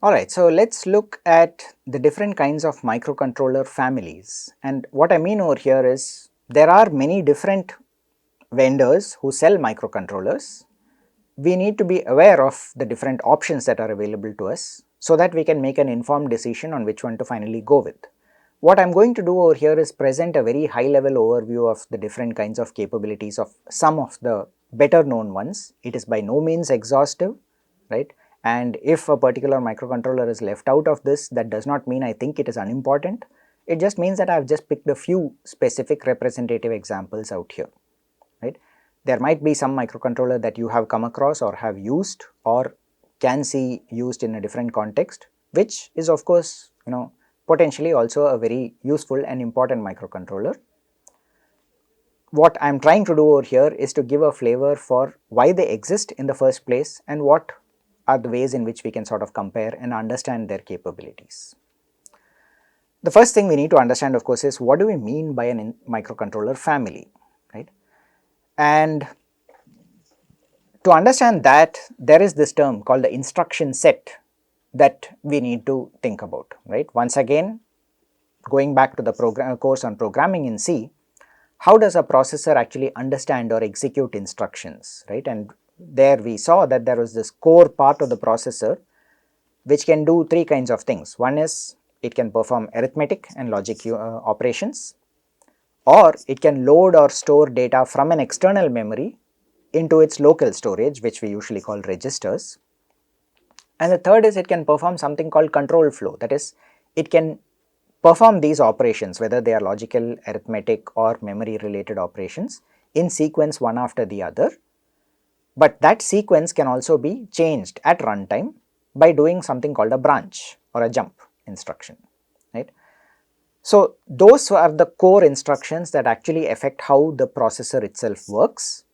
Alright, so let's look at the different kinds of microcontroller families, and what I mean over here is there are many different vendors who sell microcontrollers. We need to be aware of the different options that are available to us so that we can make an informed decision on which one to finally go with. What I am going to do over here is present a very high level overview of the different kinds of capabilities of some of the better known ones. It is by no means exhaustive, right? And if a particular microcontroller is left out of this, that does not mean I think it is unimportant. It just means that I have just picked a few specific representative examples out here, right? There might be some microcontroller that you have come across or have used or can see used in a different context, which is of course, potentially also a very useful and important microcontroller. What I am trying to do over here is to give a flavor for why they exist in the first place and what are the ways in which we can sort of compare and understand their capabilities. The first thing we need to understand, of course, is what do we mean by a microcontroller family, right? And to understand that, there is this term called the instruction set that we need to think about, right? Once again, going back to the course on programming in C, how does a processor actually understand or execute instructions, right? And there we saw that there was this core part of the processor which can do three kinds of things. One is it can perform arithmetic and logic operations, or it can load or store data from an external memory into its local storage, which we usually call registers. And the third is it can perform something called control flow, that is, it can perform these operations, whether they are logical, arithmetic or memory related operations, in sequence one after the other. But that sequence can also be changed at runtime by doing something called a branch or a jump instruction, right? So those are the core instructions that actually affect how the processor itself works,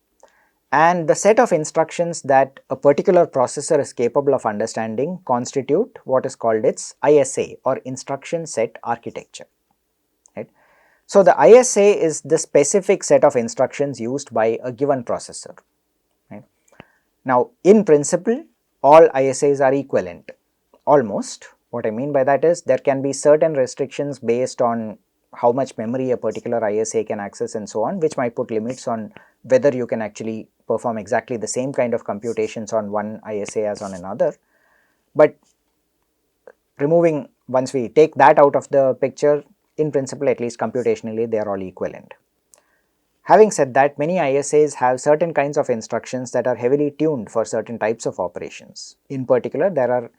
and the set of instructions that a particular processor is capable of understanding constitute what is called its ISA or instruction set architecture, right? So the ISA is the specific set of instructions used by a given processor, right? Now in principle all ISAs are equivalent, almost. What I mean by that is there can be certain restrictions based on how much memory a particular ISA can access and so on, which might put limits on whether you can actually perform exactly the same kind of computations on one ISA as on another. But once we take that out of the picture, in principle at least computationally they are all equivalent. Having said that, many ISAs have certain kinds of instructions that are heavily tuned for certain types of operations. In particular, there are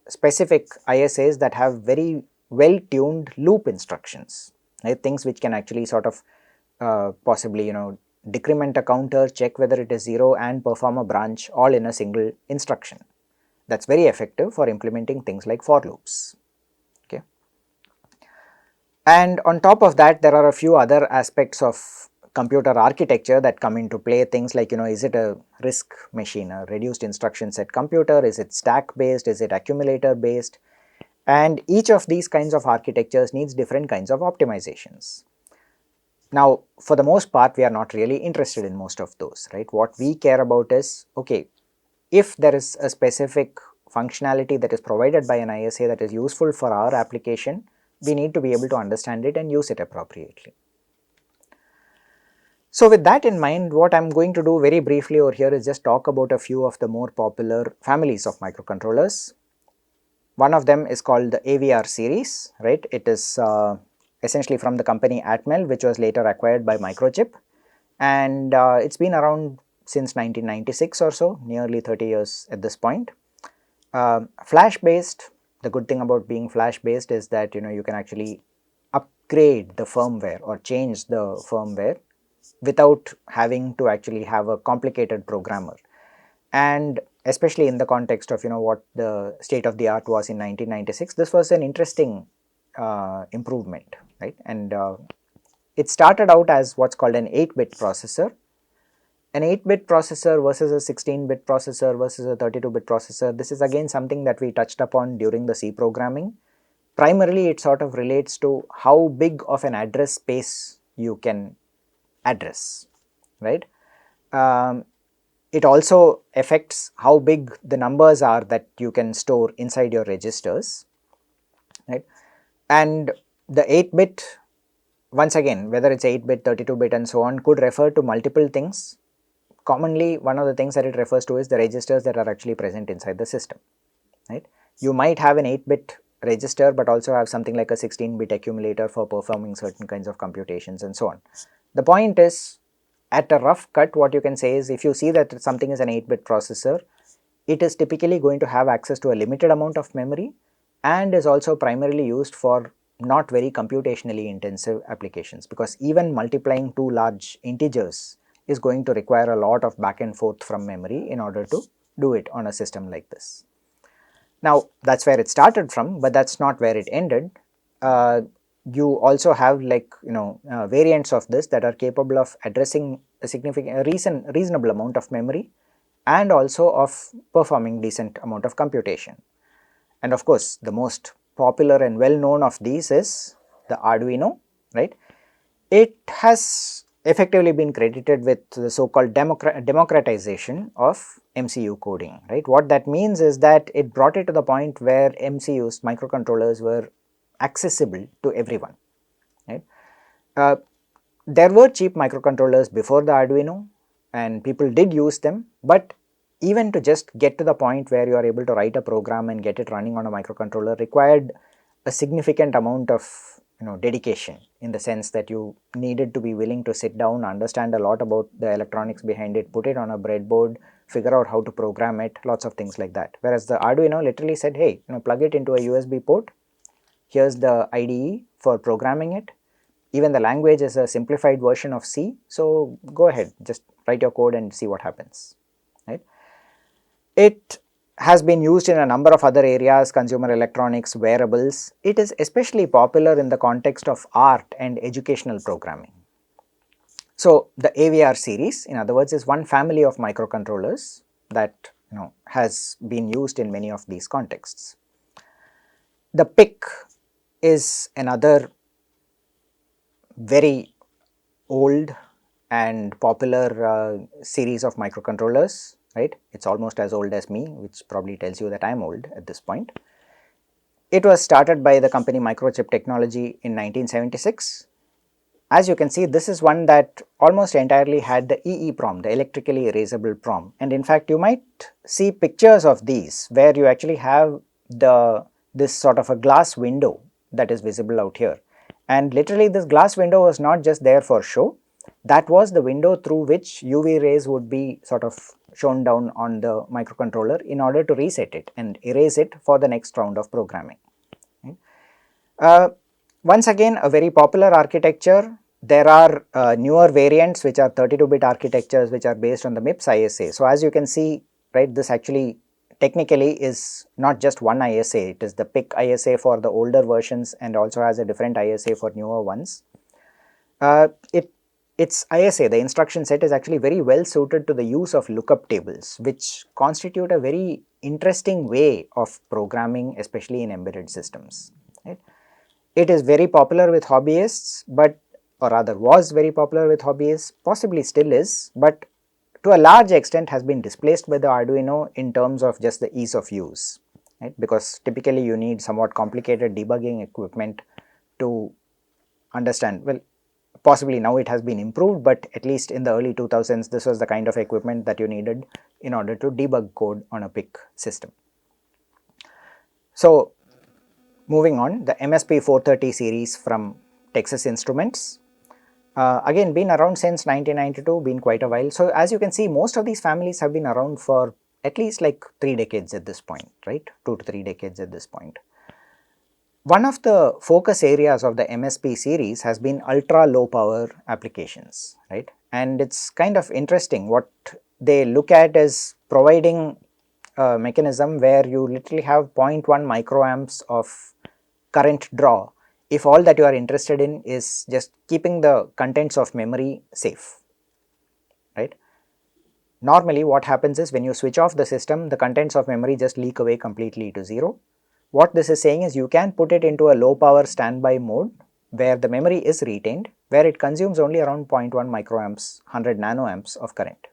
specific ISAs that have very well tuned loop instructions, right? Things which can actually sort of possibly decrement a counter, check whether it is 0 and perform a branch all in a single instruction. That is very effective for implementing things like for loops, okay. And on top of that, there are a few other aspects of computer architecture that come into play, things like is it a RISC machine, a reduced instruction set computer, is it stack based, is it accumulator based, and each of these kinds of architectures needs different kinds of optimizations. Now for the most part we are not really interested in most of those, right? What we care about is, okay, if there is a specific functionality that is provided by an ISA that is useful for our application, we need to be able to understand it and use it appropriately. So with that in mind, what I am going to do very briefly over here is just talk about a few of the more popular families of microcontrollers. One of them is called the AVR series, right? It is essentially from the company Atmel, which was later acquired by Microchip, and it's been around since 1996 or so, nearly 30 years at this point. Flash based, the good thing about being flash based is that you can actually upgrade the firmware or change the firmware without having to actually have a complicated programmer. And especially in the context of what the state of the art was in 1996, this was an interesting improvement, right? And it started out as what's called an 8-bit processor. An 8-bit processor versus a 16-bit processor versus a 32-bit processor, this is again something that we touched upon during the C programming. Primarily it sort of relates to how big of an address space you can address, right? it also affects how big the numbers are that you can store inside your registers, right. And the 8-bit, once again, whether it's 8-bit, 32-bit and so on, could refer to multiple things. Commonly, one of the things that it refers to is the registers that are actually present inside the system, right. You might have an 8-bit register, but also have something like a 16-bit accumulator for performing certain kinds of computations and so on. The point is, at a rough cut, what you can say is, if you see that something is an 8-bit processor, it is typically going to have access to a limited amount of memory and is also primarily used for not very computationally intensive applications, because even multiplying two large integers is going to require a lot of back and forth from memory in order to do it on a system like this. Now, that is where it started from, but that is not where it ended. You also have, like, variants of this that are capable of addressing a significant reasonable amount of memory and also of performing decent amount of computation. And of course, the most popular and well known of these is the Arduino, right. It has effectively been credited with the so called democratization of MCU coding, right. What that means is that it brought it to the point where MCUs, microcontrollers, were accessible to everyone, right. Uh, there were cheap microcontrollers before the Arduino and people did use them, but even to just get to the point where you are able to write a program and get it running on a microcontroller required a significant amount of dedication, in the sense that you needed to be willing to sit down, understand a lot about the electronics behind it, put it on a breadboard, figure out how to program it, lots of things like that. Whereas the Arduino literally said, hey, plug it into a USB port, here's the IDE for programming it. Even the language is a simplified version of C, so go ahead, just write your code and see what happens, right. It has been used in a number of other areas, consumer electronics, wearables. It is especially popular in the context of art and educational programming. So, the AVR series, in other words, is one family of microcontrollers that has been used in many of these contexts. The PIC is another very old and popular series of microcontrollers, right. It is almost as old as me, which probably tells you that I am old at this point. It was started by the company Microchip Technology in 1976. As you can see, this is one that almost entirely had the EEPROM, the electrically erasable PROM, and in fact you might see pictures of these where you actually have this sort of a glass window that is visible out here, and literally this glass window was not just there for show, that was the window through which UV rays would be sort of shown down on the microcontroller in order to reset it and erase it for the next round of programming. Once again, a very popular architecture. There are newer variants which are 32-bit architectures which are based on the MIPS ISA. So, as you can see, right, this actually technically is not just one ISA, it is the PIC ISA for the older versions and also has a different ISA for newer ones. Its ISA, the instruction set, is actually very well suited to the use of lookup tables, which constitute a very interesting way of programming, especially in embedded systems, right. It is very popular with hobbyists, or rather was very popular with hobbyists, possibly still is, but to a large extent has been displaced by the Arduino in terms of just the ease of use, right, because typically you need somewhat complicated debugging equipment to understand. Well, possibly now it has been improved, but at least in the early 2000s this was the kind of equipment that you needed in order to debug code on a PIC system. So, moving on, the MSP 430 series from Texas Instruments, again been around since 1992, been quite a while. So, as you can see, most of these families have been around for at least like 3 decades at this point, right, 2 to 3 decades at this point. One of the focus areas of the MSP series has been ultra low power applications, right, and it is kind of interesting. What they look at is providing a mechanism where you literally have 0.1 microamps of current draw if all that you are interested in is just keeping the contents of memory safe, right. Normally what happens is, when you switch off the system, the contents of memory just leak away completely to zero. What this is saying is, you can put it into a low power standby mode where the memory is retained, where it consumes only around 0.1 microamps, 100 nanoamps of current.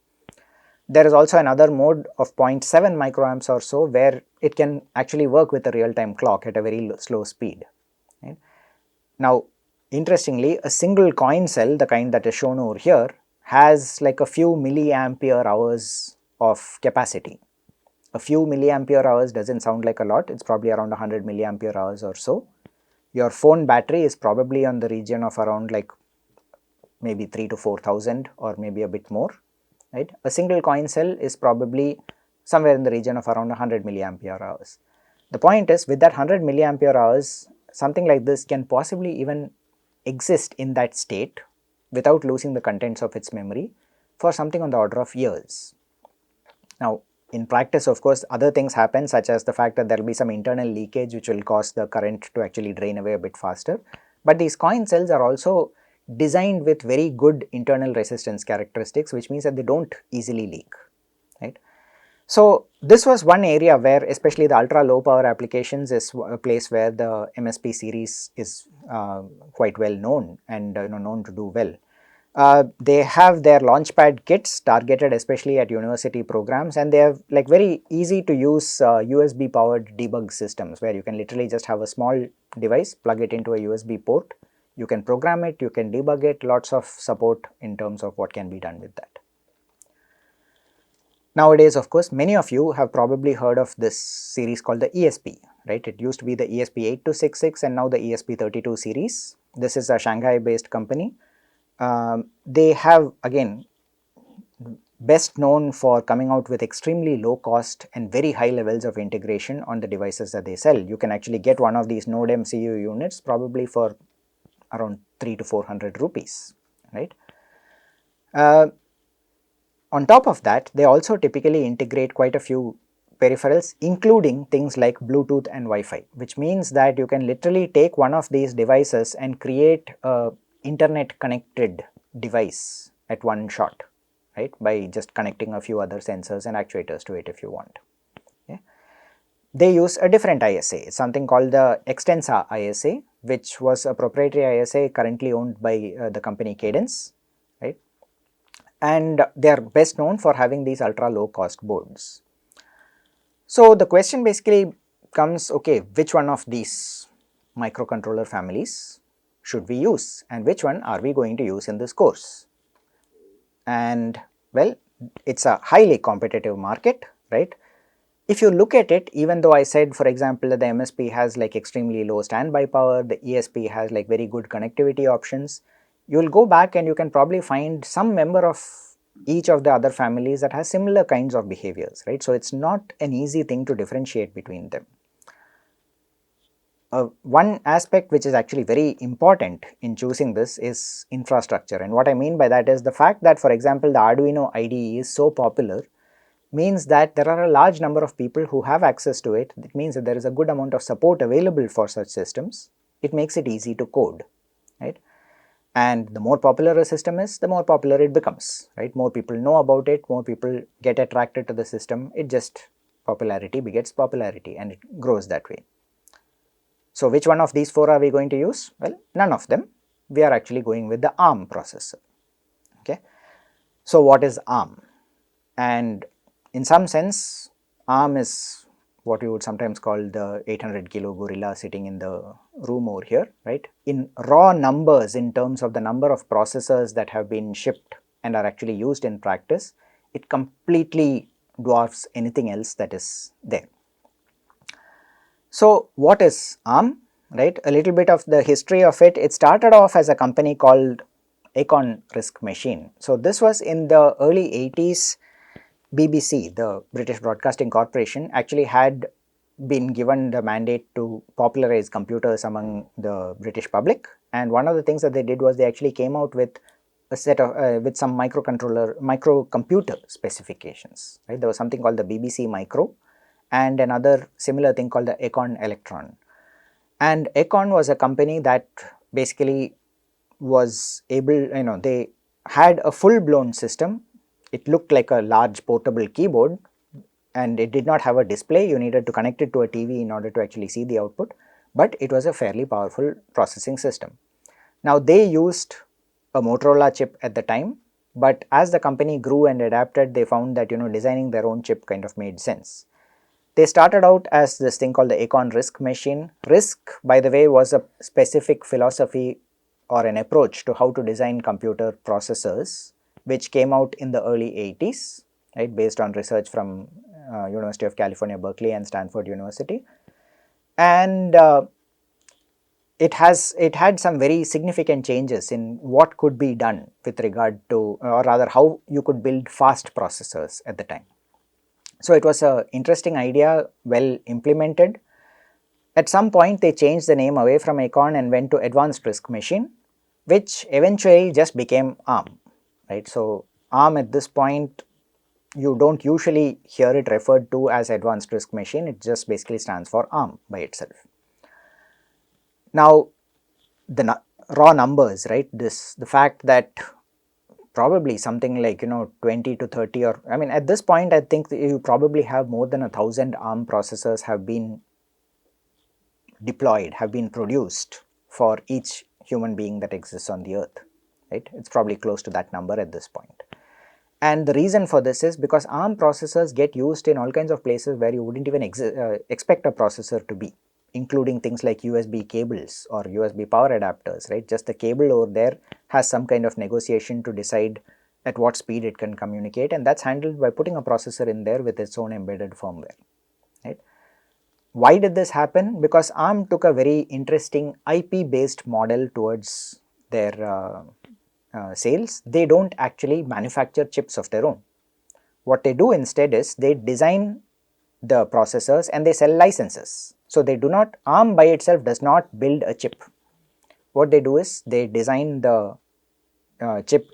There is also another mode of 0.7 microamps or so where it can actually work with a real-time clock at a very slow speed. Right? Now, interestingly, a single coin cell, the kind that is shown over here, has like a few milliampere hours of capacity. A few milliampere hours doesn't sound like a lot, it's probably around 100 milliampere hours or so. Your phone battery is probably on the region of around like maybe 3 to 4,000 or maybe a bit more, right? A single coin cell is probably somewhere in the region of around 100 milliampere hours. The point is, with that 100 milliampere hours, something like this can possibly even exist in that state without losing the contents of its memory for something on the order of years. Now, in practice, of course, other things happen, such as the fact that there will be some internal leakage which will cause the current to actually drain away a bit faster. But these coin cells are also designed with very good internal resistance characteristics, which means that they don't easily leak, right? So, this was one area where especially the ultra low power applications is a place where the MSP series is quite well known and known to do well. They have their launchpad kits targeted especially at university programs, and they are like very easy to use USB powered debug systems where you can literally just have a small device, plug it into a USB port, you can program it, you can debug it, lots of support in terms of what can be done with that. Nowadays, of course, many of you have probably heard of this series called the ESP, right? It used to be the ESP8266 and now the ESP32 series. This is a Shanghai based company. They have again best known for coming out with extremely low cost and very high levels of integration on the devices that they sell. You can actually get one of these node MCU units probably for around 3 to 400 rupees, right? On top of that, they also typically integrate quite a few peripherals, including things like Bluetooth and Wi-Fi, which means that you can literally take one of these devices and create a internet connected device at one shot, right, by just connecting a few other sensors and actuators to it if you want. Okay. They use a different ISA, something called the Extensa ISA, which was a proprietary ISA currently owned by the company Cadence, right, and they are best known for having these ultra low cost boards. So, the question basically comes, okay, which one of these microcontroller families should we use and which one are we going to use in this course? And well, it is a highly competitive market, right? If you look at it, even though I said for example that the MSP has like extremely low standby power, the ESP has like very good connectivity options, you will go back and you can probably find some member of each of the other families that has similar kinds of behaviors, right. So, it is not an easy thing to differentiate between them. One aspect which is actually very important in choosing this is infrastructure, and what I mean by that is the fact that for example the Arduino IDE is so popular means that there are a large number of people who have access to it. It means that there is a good amount of support available for such systems. It makes it easy to code, right. And the more popular a system is, the more popular it becomes, right. More people know about it, more people get attracted to the system, it just popularity begets popularity and it grows that way. So, which one of these four are we going to use? Well, none of them. We are actually going with the ARM processor, okay. So, what is ARM? And in some sense, ARM is what we would sometimes call the 800 kilo gorilla sitting in the room over here, right. In raw numbers, in terms of the number of processors that have been shipped and are actually used in practice, it completely dwarfs anything else that is there. So, what is ARM, right? A little bit of the history of it. It started off as a company called Acorn RISC Machine. So, this was in the early 80s. BBC, the British Broadcasting Corporation, actually had been given the mandate to popularize computers among the British public, and one of the things that they did was they actually came out with a set of with some microcomputer specifications, right. There was something called the BBC Micro and another similar thing called the Acorn Electron, and Acorn was a company that basically was able, they had a full blown system. It looked like a large portable keyboard and it did not have a display. You needed to connect it to a TV in order to actually see the output, but it was a fairly powerful processing system. Now, they used a Motorola chip at the time, but as the company grew and adapted, they found that designing their own chip kind of made sense. They started out as this thing called the Acorn RISC machine. RISC, by the way, was a specific philosophy or an approach to how to design computer processors, which came out in the early 80s, right, based on research from University of California, Berkeley and Stanford University. And it had some very significant changes in what could be done with regard to, or rather how you could build fast processors at the time. So it was an interesting idea, well implemented. At some point they changed the name away from Acorn and went to Advanced RISC Machine, which eventually just became ARM, right. So ARM at this point, you don't usually hear it referred to as Advanced RISC Machine, it just basically stands for ARM by itself. Now the raw numbers, right, the fact that probably something like 20 to 30, or I mean at this point I think you probably have more than 1,000 ARM processors have been deployed, have been produced for each human being that exists on the earth, right. It's probably close to that number at this point. And the reason for this is because ARM processors get used in all kinds of places where you wouldn't even expect a processor to be, including things like USB cables or USB power adapters, right. Just the cable over there has some kind of negotiation to decide at what speed it can communicate, and that's handled by putting a processor in there with its own embedded firmware, right. Why did this happen? Because ARM took a very interesting IP based model towards their sales. They don't actually manufacture chips of their own. What they do instead is they design the processors and they sell licenses. So they do not, ARM by itself does not build a chip. What they do is they design the chip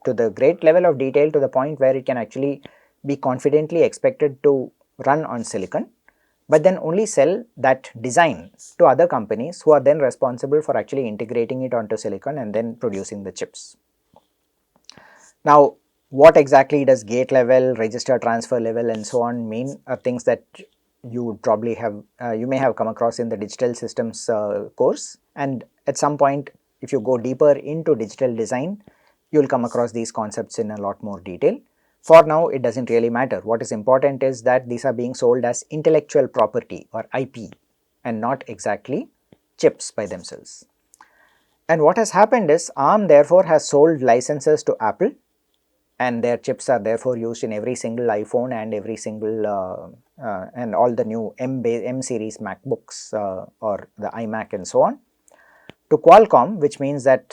to the great level of detail, to the point where it can actually be confidently expected to run on silicon, but then only sell that design to other companies who are then responsible for actually integrating it onto silicon and then producing the chips. Now what exactly does gate level, register transfer level and so on mean are things that you would probably have, you may have come across in the digital systems course, and at some point if you go deeper into digital design, you will come across these concepts in a lot more detail. For now it does not really matter. What is important is that these are being sold as intellectual property or IP and not exactly chips by themselves. And what has happened is ARM therefore has sold licenses to Apple, and their chips are therefore used in every single iPhone and every single and all the new M series MacBooks or the iMac and so on, to Qualcomm, which means that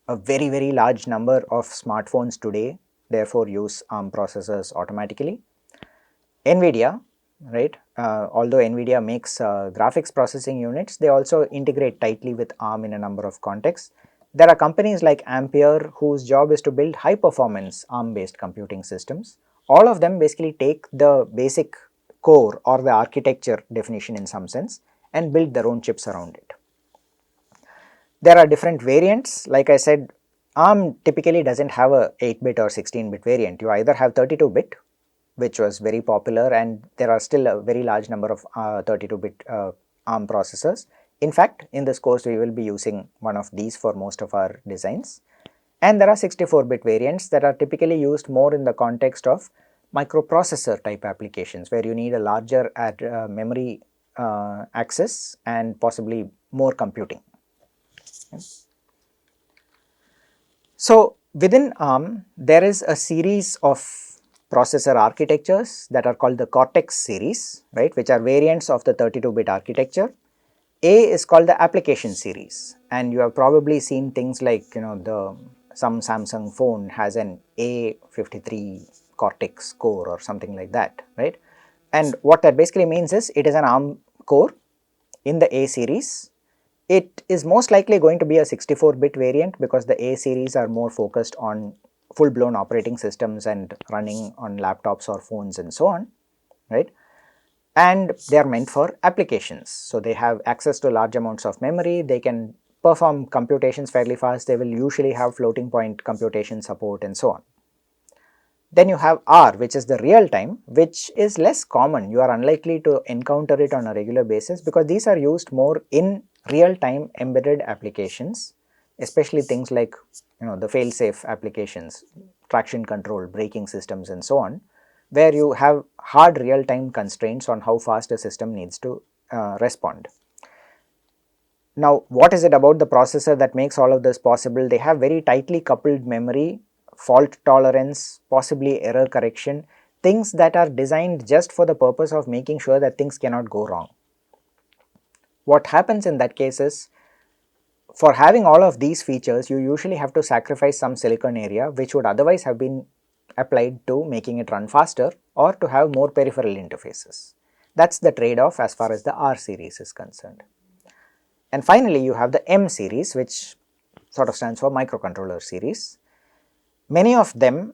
a very large number of smartphones today therefore use ARM processors automatically. NVIDIA, right, although NVIDIA makes graphics processing units, they also integrate tightly with ARM in a number of contexts. There are companies like Ampere whose job is to build high performance ARM based computing systems. All of them basically take the basic core or the architecture definition in some sense and build their own chips around it. There are different variants. Like I said, ARM typically does not have a 8-bit or 16-bit variant. You either have 32-bit, which was very popular, and there are still a very large number of 32-bit ARM processors. In fact, in this course we will be using one of these for most of our designs. And there are 64-bit variants that are typically used more in the context of microprocessor type applications, where you need a larger memory access and possibly more computing. So within ARM there is a series of processor architectures that are called the Cortex series, right, which are variants of the 32-bit architecture. A is called the application series, and you have probably seen things like some Samsung phone has an A53 Cortex core or something like that, right. And what that basically means is it is an ARM core in the A series. It is most likely going to be a 64-bit variant because the A series are more focused on full-blown operating systems and running on laptops or phones and so on, right. And they are meant for applications. So they have access to large amounts of memory, they can perform computations fairly fast, they will usually have floating point computation support and so on. Then you have R, which is the real time, which is less common. You are unlikely to encounter it on a regular basis because these are used more in real time embedded applications especially things like the fail-safe applications, traction control, braking systems and so on, where you have hard real-time constraints on how fast a system needs to respond. Now, what is it about the processor that makes all of this possible? They have very tightly coupled memory, fault tolerance, possibly error correction, things that are designed just for the purpose of making sure that things cannot go wrong. What happens in that case is, for having all of these features, you usually have to sacrifice some silicon area which would otherwise have been applied to making it run faster or to have more peripheral interfaces. That is the trade-off as far as the R series is concerned. And finally, you have the M series, which sort of stands for microcontroller series. Many of them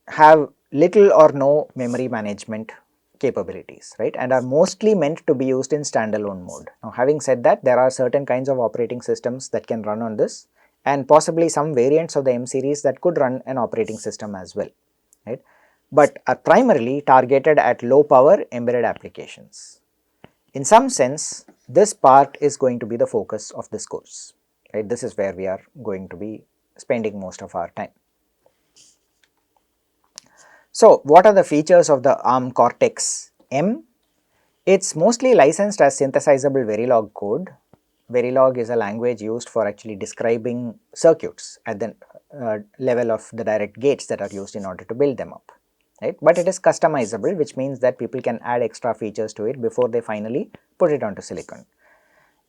have little or no memory management capabilities, right, and are mostly meant to be used in standalone mode. Now, having said that, there are certain kinds of operating systems that can run on this, and possibly some variants of the M series that could run an operating system as well, right, but are primarily targeted at low power embedded applications. In some sense, this part is going to be the focus of this course, right. This is where we are going to be spending most of our time. So, what are the features of the ARM Cortex-M? It is mostly licensed as synthesizable Verilog code. Verilog is a language used for actually describing circuits at the level of the direct gates that are used in order to build them up, right. But it is customizable, which means that people can add extra features to it before they finally put it onto silicon.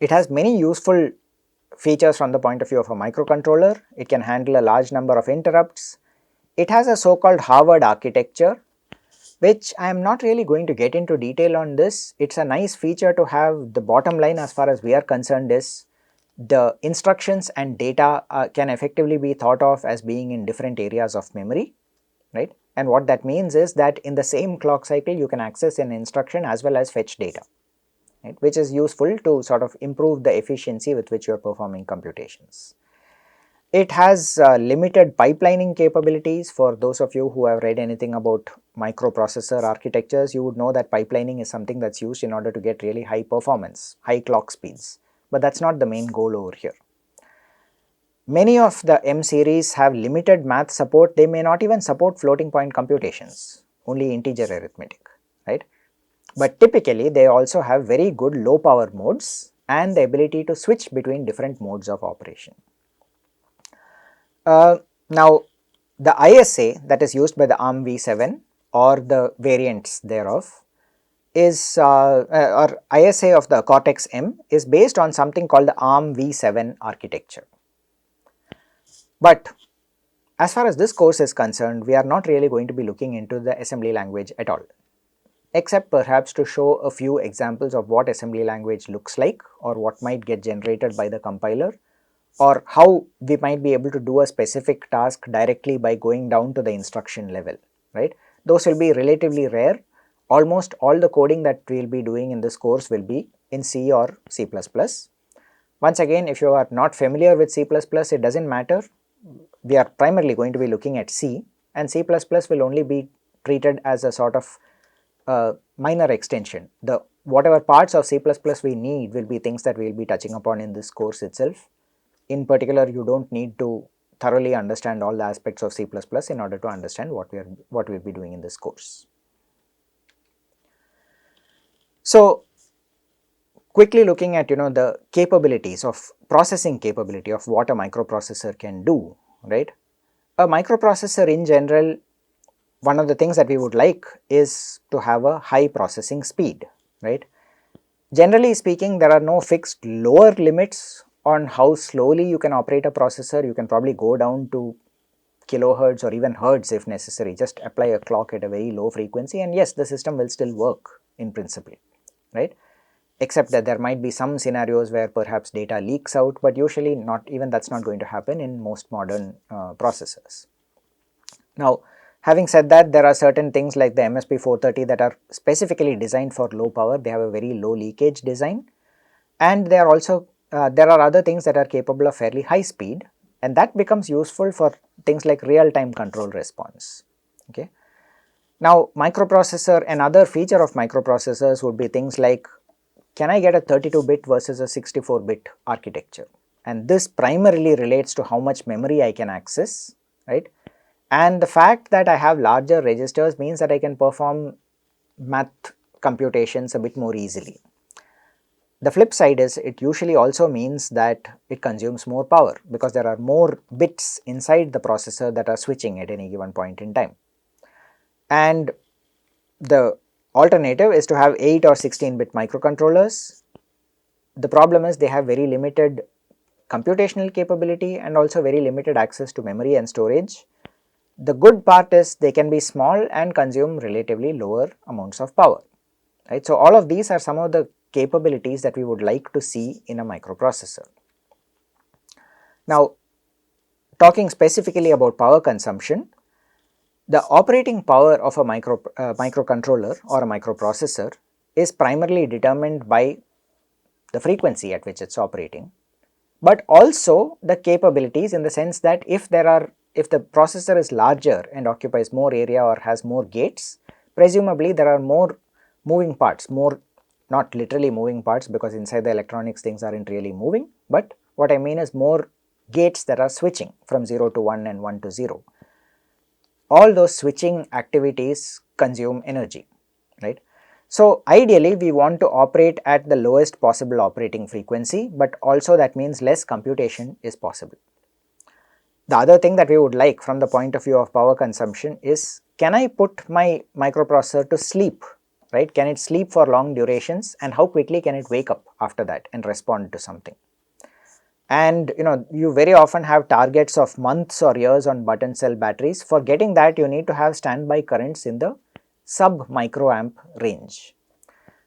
It has many useful features from the point of view of a microcontroller. It can handle a large number of interrupts. It has a so-called Harvard architecture, which I am not really going to get into detail on this. It is a nice feature to have. The bottom line as far as we are concerned is the instructions and data can effectively be thought of as being in different areas of memory, right. And what that means is that in the same clock cycle you can access an instruction as well as fetch data, right, which is useful to sort of improve the efficiency with which you are performing computations. It has limited pipelining capabilities. For those of you who have read anything about microprocessor architectures, you would know that pipelining is something that is used in order to get really high performance, high clock speeds, but that is not the main goal over here. Many of the M series have limited math support. They may not even support floating point computations, only integer arithmetic, right. But typically they also have very good low power modes and the ability to switch between different modes of operation. Now, the ISA that is used by the ARM v7 or the variants thereof is or ISA of the Cortex-M is based on something called the ARM v7 architecture. But as far as this course is concerned, we are not really going to be looking into the assembly language at all, except perhaps to show a few examples of what assembly language looks like or what might get generated by the compiler, or how we might be able to do a specific task directly by going down to the instruction level, right. Those will be relatively rare. Almost all the coding that we will be doing in this course will be in C or C++. Once again, if you are not familiar with C++, it does not matter. We are primarily going to be looking at C, and C++ will only be treated as a sort of minor extension. The whatever parts of C++ we need will be things that we will be touching upon in this course itself. In particular, you do not need to thoroughly understand all the aspects of C++ in order to understand what we will be doing in this course. So, quickly looking at the capabilities of processing capability of what a microprocessor can do, right. A microprocessor in general, one of the things that we would like is to have a high processing speed, right. Generally speaking, there are no fixed lower limits on how slowly you can operate a processor. You can probably go down to kilohertz or even hertz if necessary, just apply a clock at a very low frequency and yes, the system will still work in principle, right, except that there might be some scenarios where perhaps data leaks out, but usually not, even that is not going to happen in most modern processors. Now, having said that, there are certain things like the MSP 430 that are specifically designed for low power. They have a very low leakage design, and they are also there are other things that are capable of fairly high speed, and that becomes useful for things like real-time control response. Okay. Now, microprocessor, another feature of microprocessors would be things like, can I get a 32-bit versus a 64-bit architecture? and this primarily relates to how much memory I can access, right? And the fact that I have larger registers means that I can perform math computations a bit more easily. The flip side is it usually also means that it consumes more power because there are more bits inside the processor that are switching at any given point in time. And the alternative is to have 8 or 16-bit microcontrollers. The problem is they have very limited computational capability and also very limited access to memory and storage. The good part is they can be small and consume relatively lower amounts of power, right? So, all of these are some of the capabilities that we would like to see in a microprocessor. Now, talking specifically about power consumption, the operating power of a microcontroller or a microprocessor is primarily determined by the frequency at which it is operating, but also the capabilities, in the sense that if the processor is larger and occupies more area or has more gates, presumably there are more moving parts, more, not literally moving parts because inside the electronics things aren't really moving, but what I mean is more gates that are switching from 0 to 1 and 1 to 0. All those switching activities consume energy, right? So, ideally we want to operate at the lowest possible operating frequency, but also that means less computation is possible. The other thing that we would like from the point of view of power consumption is, can I put my microprocessor to sleep, right? Can it sleep for long durations, and how quickly can it wake up after that and respond to something? And you very often have targets of months or years on button cell batteries. For getting that, you need to have standby currents in the sub microamp range.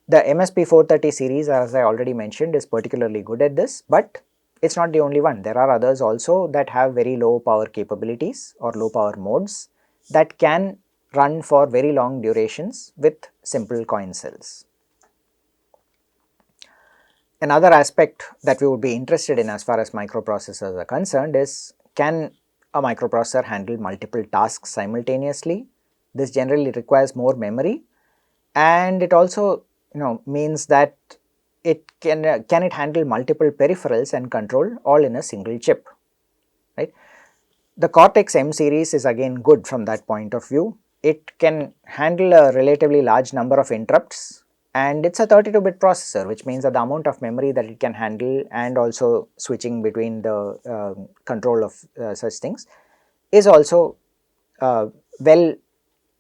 The MSP 430 series, as I already mentioned, is particularly good at this, but it's not the only one. There are others also that have very low power capabilities or low power modes that can run for very long durations with simple coin cells. Another aspect that we would be interested in as far as microprocessors are concerned is, can a microprocessor handle multiple tasks simultaneously? This generally requires more memory, and it also means that it can it handle multiple peripherals and control all in a single chip, right? The Cortex-M series is again good from that point of view. It can handle a relatively large number of interrupts, and it's a 32-bit processor, which means that the amount of memory that it can handle and also switching between the control of such things is also well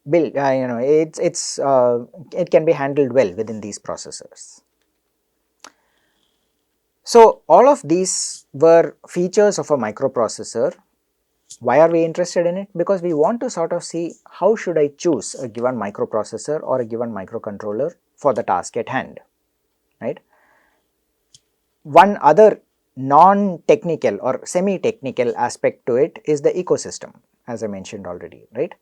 built. It can be handled well within these processors. So, all of these were features of a microprocessor. Why are we interested in it? Because we want to sort of see, how should I choose a given microprocessor or a given microcontroller for the task at hand, right? One other non-technical or semi-technical aspect to it is the ecosystem, as I mentioned already, right?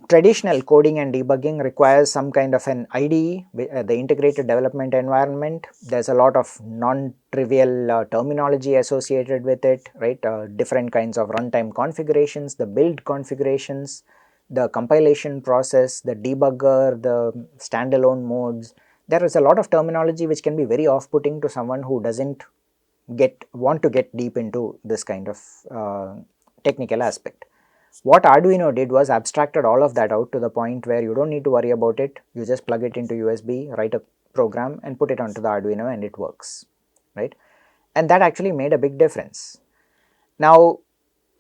Traditional coding and debugging requires some kind of an IDE, the integrated development environment. There's a lot of non-trivial terminology associated with it, right? Different kinds of runtime configurations, the build configurations, the compilation process, the debugger, the standalone modes. There is a lot of terminology which can be very off-putting to someone who doesn't want to get deep into this kind of technical aspect. What Arduino did was abstracted all of that out to the point where you don't need to worry about it. You just plug it into USB, write a program and put it onto the Arduino and it works, right? And that actually made a big difference. Now,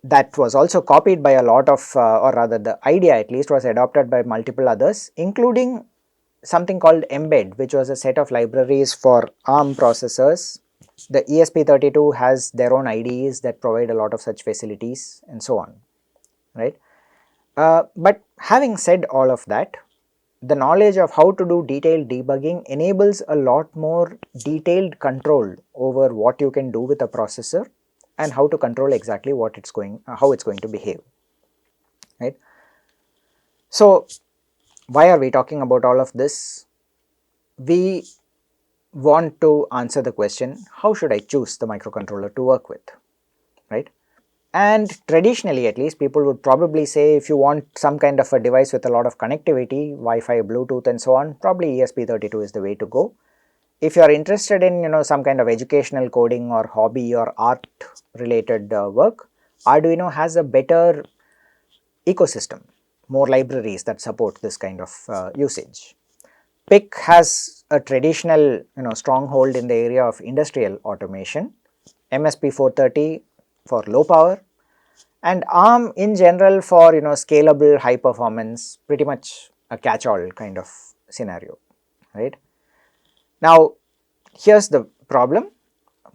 that was also copied by a lot of, or rather the idea at least was adopted by multiple others, including something called Mbed, which was a set of libraries for ARM processors. The ESP32 has their own IDEs that provide a lot of such facilities and so on, right? But having said all of that, the knowledge of how to do detailed debugging enables a lot more detailed control over what you can do with a processor and how to control exactly how it's going to behave, right? So, why are we talking about all of this? We want to answer the question, how should I choose the microcontroller to work with, right? And traditionally, at least, people would probably say, if you want some kind of a device with a lot of connectivity, Wi-Fi, Bluetooth and so on, probably ESP32 is the way to go. if you are interested in some kind of educational coding or hobby or art related work, Arduino has a better ecosystem, more libraries that support this kind of usage. PIC has a traditional stronghold in the area of industrial automation, MSP 430 for low power, and ARM in general for scalable high performance, pretty much a catch-all kind of scenario, right. Now here's the problem.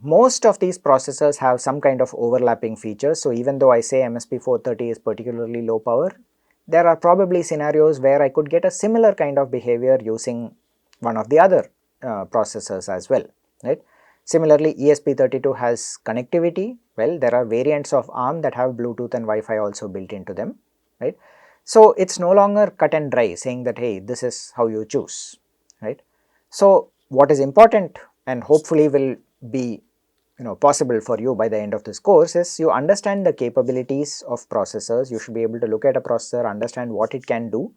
Most of these processors have some kind of overlapping features. So even though I say MSP 430 is particularly low power, there are probably scenarios where I could get a similar kind of behavior using one of the other processors as well, right. Similarly, ESP32 has connectivity. Well, there are variants of ARM that have Bluetooth and Wi-Fi also built into them, right. So it's no longer cut and dry saying that, hey, this is how you choose, right. So what is important and hopefully will be possible for you by the end of this course is you understand the capabilities of processors. You should be able to look at a processor, understand what it can do,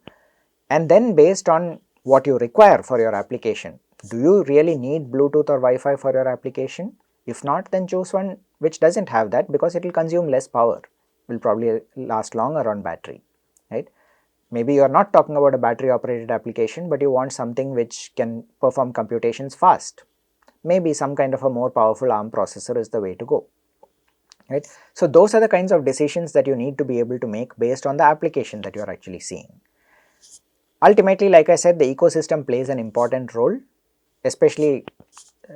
and then based on what you require for your application, do you really need Bluetooth or Wi-Fi for your application? If not, then choose one which doesn't have that, because it will consume less power, will probably last longer on battery, right. Maybe you are not talking about a battery operated application, but you want something which can perform computations fast. Maybe some kind of a more powerful ARM processor is the way to go, right. So those are the kinds of decisions that you need to be able to make based on the application that you are actually seeing. Ultimately, like I said, the ecosystem plays an important role, especially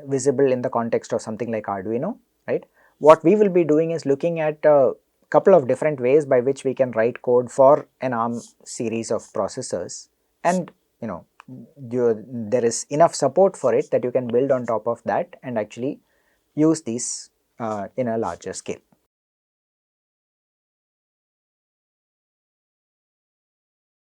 visible in the context of something like Arduino, right. What we will be doing is looking at a couple of different ways by which we can write code for an ARM series of processors, and there is enough support for it that you can build on top of that and actually use these in a larger scale.